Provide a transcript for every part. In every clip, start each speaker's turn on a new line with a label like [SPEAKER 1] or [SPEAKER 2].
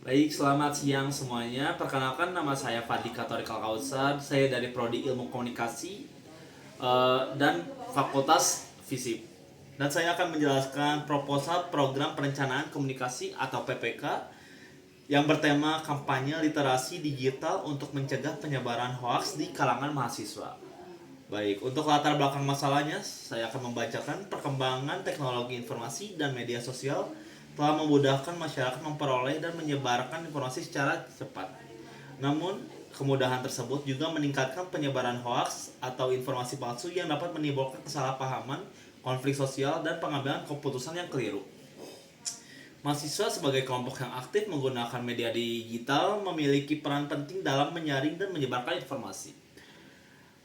[SPEAKER 1] Baik, selamat siang semuanya. Perkenalkan nama saya Fadlika Thorikal Kausar. Saya dari Prodi Ilmu Komunikasi dan Fakultas FISIP. Dan saya akan menjelaskan proposal Program Perencanaan Komunikasi atau PPK yang bertema kampanye literasi digital untuk mencegah penyebaran hoaks di kalangan mahasiswa. Baik, untuk latar belakang masalahnya, saya akan membacakan perkembangan teknologi informasi dan media sosial telah memudahkan masyarakat memperoleh dan menyebarkan informasi secara cepat. Namun, kemudahan tersebut juga meningkatkan penyebaran hoaks atau informasi palsu yang dapat menimbulkan kesalahpahaman, konflik sosial, dan pengambilan keputusan yang keliru. Mahasiswa sebagai kelompok yang aktif menggunakan media digital memiliki peran penting dalam menyaring dan menyebarkan informasi.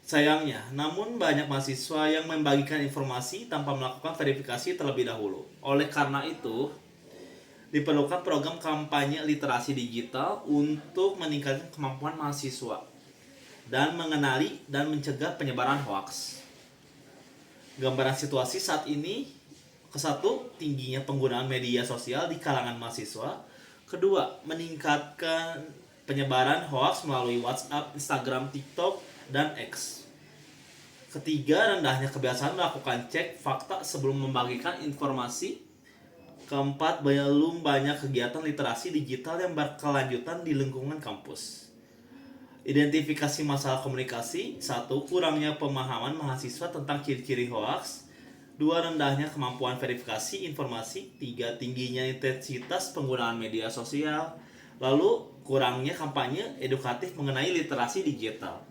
[SPEAKER 1] Sayangnya, namun banyak mahasiswa yang membagikan informasi tanpa melakukan verifikasi terlebih dahulu. Oleh karena itu, diperlukan program kampanye literasi digital untuk meningkatkan kemampuan mahasiswa dan mengenali dan mencegah penyebaran hoaks. Gambaran situasi saat ini, kesatu, tingginya penggunaan media sosial di kalangan mahasiswa. Kedua, meningkatkan penyebaran hoaks melalui WhatsApp, Instagram, TikTok, dan X. Ketiga, rendahnya kebiasaan melakukan cek fakta sebelum membagikan informasi. Keempat, belum banyak kegiatan literasi digital yang berkelanjutan di lingkungan kampus. Identifikasi masalah komunikasi. 1. Kurangnya pemahaman mahasiswa tentang ciri-ciri hoaks. 2. Rendahnya kemampuan verifikasi informasi. 3. Tingginya intensitas penggunaan media sosial. Lalu, kurangnya kampanye edukatif mengenai literasi digital.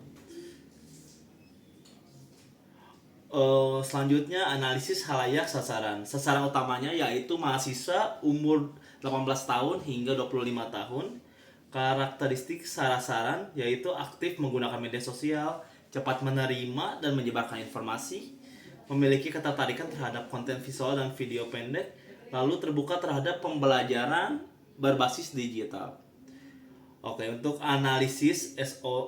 [SPEAKER 1] Selanjutnya, analisis halayak sasaran. Sasaran utamanya yaitu mahasiswa umur 18 tahun hingga 25 tahun. Karakteristik sasaran yaitu aktif menggunakan media sosial, cepat menerima dan menyebarkan informasi, memiliki ketertarikan terhadap konten visual dan video pendek, lalu terbuka terhadap pembelajaran berbasis digital. Oke, untuk analisis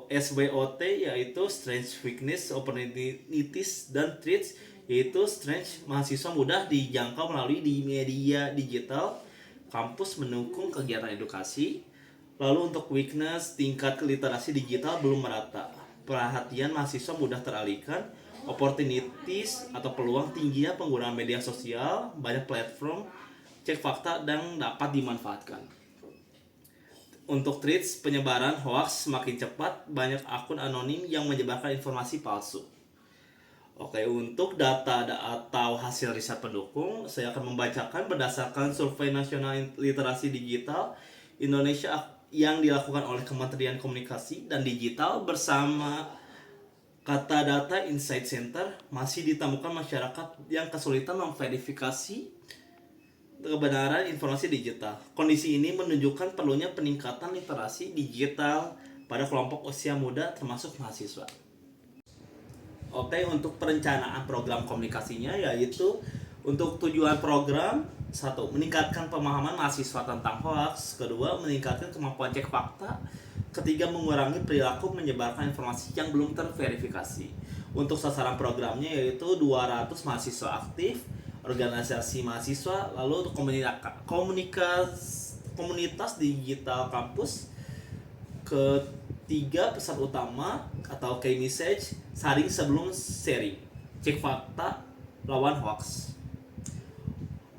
[SPEAKER 1] SWOT yaitu Strengths, Weakness, Opportunities, dan Threats, yaitu Strengths, mahasiswa mudah dijangkau melalui di media digital, kampus mendukung kegiatan edukasi. Lalu untuk Weakness, tingkat literasi digital belum merata, perhatian mahasiswa mudah teralihkan. Opportunities atau peluang, tingginya penggunaan media sosial, banyak platform cek fakta dan dapat dimanfaatkan. Untuk threats, penyebaran hoax semakin cepat, banyak akun anonim yang menyebarkan informasi palsu. Oke, untuk data atau hasil riset pendukung, saya akan membacakan berdasarkan Survei Nasional Literasi Digital Indonesia yang dilakukan oleh Kementerian Komunikasi dan Digital bersama Kata Data Insight Center. Masih ditemukan masyarakat yang kesulitan memverifikasi kebenaran informasi digital. Kondisi ini menunjukkan perlunya peningkatan literasi digital pada kelompok usia muda termasuk mahasiswa. Oke, untuk perencanaan program komunikasinya yaitu untuk tujuan program: 1. Meningkatkan pemahaman mahasiswa tentang hoax. 2. Meningkatkan kemampuan cek fakta. 3. Mengurangi perilaku menyebarkan informasi yang belum terverifikasi. Untuk sasaran programnya yaitu 200 mahasiswa aktif, organisasi mahasiswa, lalu untuk komunitas digital kampus. Ketiga, pesan utama atau key message, saring sebelum sharing, cek fakta, lawan hoax.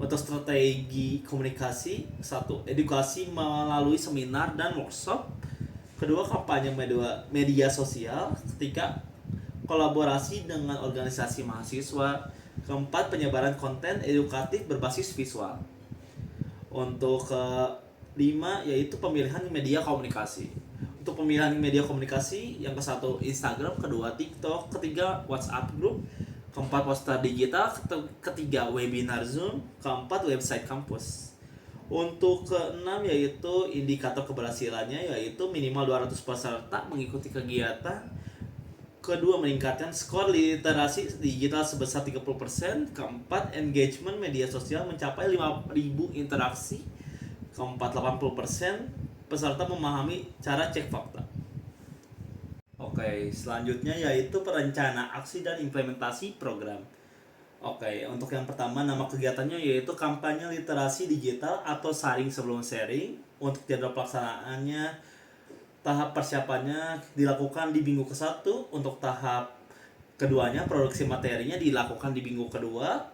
[SPEAKER 1] Untuk strategi komunikasi: 1. Edukasi melalui seminar dan workshop. 2. Kampanye media sosial. 3. Kolaborasi dengan organisasi mahasiswa. 4. Penyebaran konten edukatif berbasis visual. Untuk kelima yaitu pemilihan media komunikasi. Untuk pemilihan media komunikasi, yang ke-1 Instagram, kedua TikTok, ketiga WhatsApp group, keempat poster digital, ketiga webinar Zoom, keempat website kampus. Untuk keenam yaitu indikator keberhasilannya yaitu minimal 200 peserta mengikuti kegiatan. Kedua, meningkatkan skor literasi digital sebesar 30%. Keempat, engagement media sosial mencapai 5.000 interaksi. Keempat, 80% peserta memahami cara cek fakta. Oke, selanjutnya yaitu perencanaan aksi dan implementasi program. Oke, untuk yang pertama, nama kegiatannya yaitu kampanye literasi digital atau saring sebelum sharing. Untuk jadwal pelaksanaannya, tahap persiapannya dilakukan di minggu ke-1, untuk tahap keduanya produksi materinya dilakukan di minggu kedua,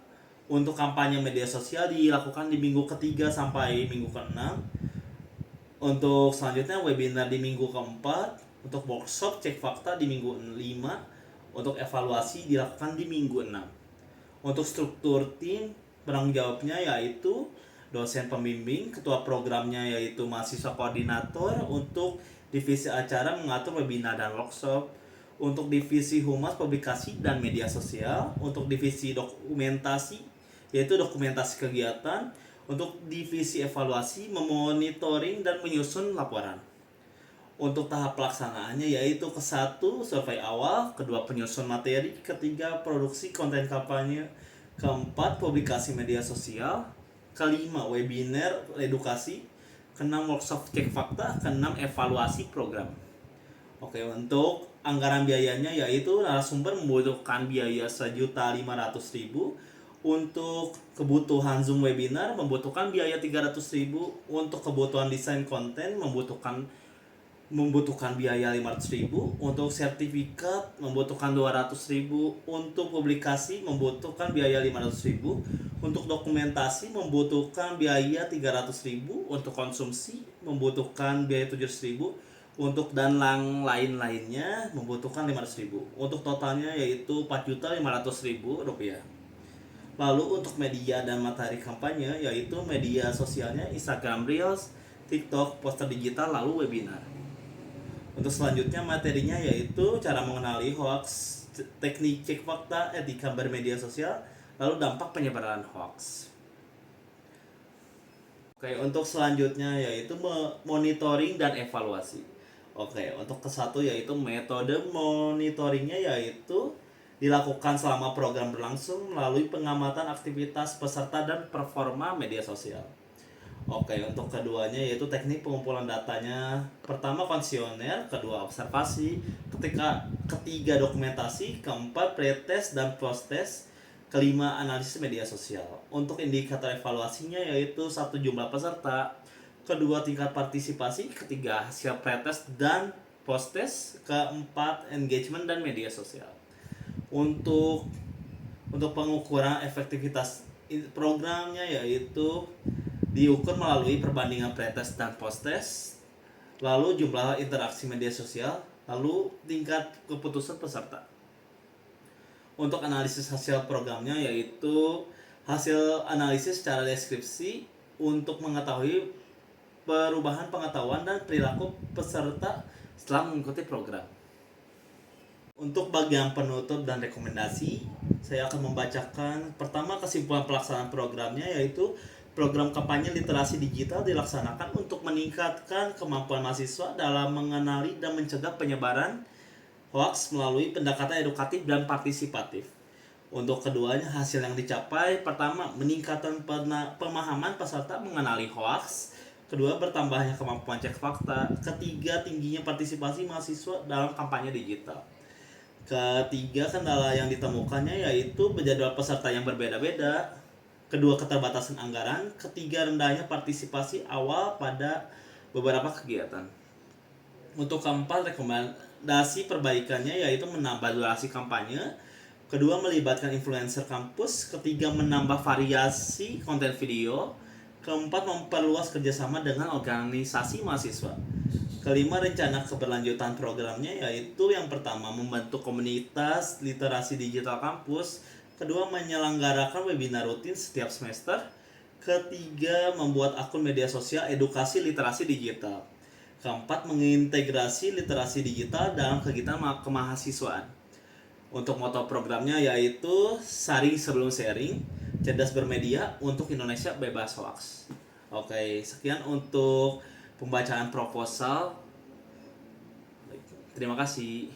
[SPEAKER 1] untuk kampanye media sosial dilakukan di minggu ketiga sampai minggu ke-6, untuk selanjutnya webinar di minggu ke-4, untuk workshop cek fakta di minggu 5, untuk evaluasi dilakukan di minggu 6. Untuk struktur tim, penanggung jawabnya yaitu dosen pembimbing, ketua programnya yaitu mahasiswa koordinator, untuk divisi acara mengatur webinar dan workshop, untuk divisi humas publikasi dan media sosial, untuk divisi dokumentasi yaitu dokumentasi kegiatan, untuk divisi evaluasi memonitoring dan menyusun laporan. Untuk tahap pelaksanaannya yaitu ke-1 survei awal, kedua penyusun materi, ketiga produksi konten kampanye, keempat publikasi media sosial, kelima webinar edukasi, keenam workshop cek fakta, keenam evaluasi program. Oke, untuk anggaran biayanya yaitu narasumber membutuhkan biaya 1.500.000, untuk kebutuhan Zoom webinar membutuhkan biaya 300.000, untuk kebutuhan desain konten membutuhkan biaya 500.000, untuk sertifikat membutuhkan 200.000, untuk publikasi membutuhkan biaya 500.000, untuk dokumentasi membutuhkan biaya 300.000, untuk konsumsi membutuhkan biaya 700.000, untuk dan lain-lainnya membutuhkan 500.000. Untuk totalnya yaitu 4.500.000 rupiah. Lalu untuk media dan materi kampanye yaitu media sosialnya Instagram Reels, TikTok, poster digital, lalu webinar. Untuk selanjutnya materinya yaitu cara mengenali hoax, teknik cek fakta, etika bermedia sosial, lalu dampak penyebaran hoax. Oke, untuk selanjutnya yaitu monitoring dan evaluasi. Oke, untuk ke-1 yaitu metode monitoringnya yaitu dilakukan selama program berlangsung melalui pengamatan aktivitas peserta dan performa media sosial. Oke, untuk keduanya yaitu teknik pengumpulan datanya. Pertama konsesioner, kedua observasi, ketiga dokumentasi, keempat pretest dan post-test, kelima analisis media sosial. Untuk indikator evaluasinya yaitu 1 jumlah peserta, kedua tingkat partisipasi, ketiga hasil pretest dan post-test, keempat engagement dan media sosial. Untuk pengukuran efektivitas programnya yaitu diukur melalui perbandingan pretest dan posttest, lalu jumlah interaksi media sosial, lalu tingkat keputusan peserta. Untuk analisis hasil programnya yaitu hasil analisis secara deskripsi untuk mengetahui perubahan pengetahuan dan perilaku peserta setelah mengikuti program. Untuk bagian penutup dan rekomendasi, saya akan membacakan pertama kesimpulan pelaksanaan programnya yaitu program kampanye literasi digital dilaksanakan untuk meningkatkan kemampuan mahasiswa dalam mengenali dan mencegah penyebaran hoaks melalui pendekatan edukatif dan partisipatif. Untuk keduanya hasil yang dicapai, pertama meningkatkan pemahaman peserta mengenali hoaks, kedua bertambahnya kemampuan cek fakta, ketiga tingginya partisipasi mahasiswa dalam kampanye digital. Ketiga, kendala yang ditemukannya yaitu jadwal peserta yang berbeda-beda, kedua keterbatasan anggaran, ketiga rendahnya partisipasi awal pada beberapa kegiatan. Untuk keempat, rekomendasi perbaikannya yaitu menambah durasi kampanye, kedua melibatkan influencer kampus, ketiga menambah variasi konten video, keempat memperluas kerjasama dengan organisasi mahasiswa. Kelima, rencana keberlanjutan programnya yaitu yang pertama membentuk komunitas literasi digital kampus, kedua menyelenggarakan webinar rutin setiap semester, ketiga membuat akun media sosial edukasi literasi digital, keempat mengintegrasi literasi digital dalam kegiatan kemahasiswaan. Untuk moto programnya yaitu saring sebelum sharing, cerdas bermedia untuk Indonesia bebas hoax. Oke, sekian untuk pembacaan proposal. Terima kasih.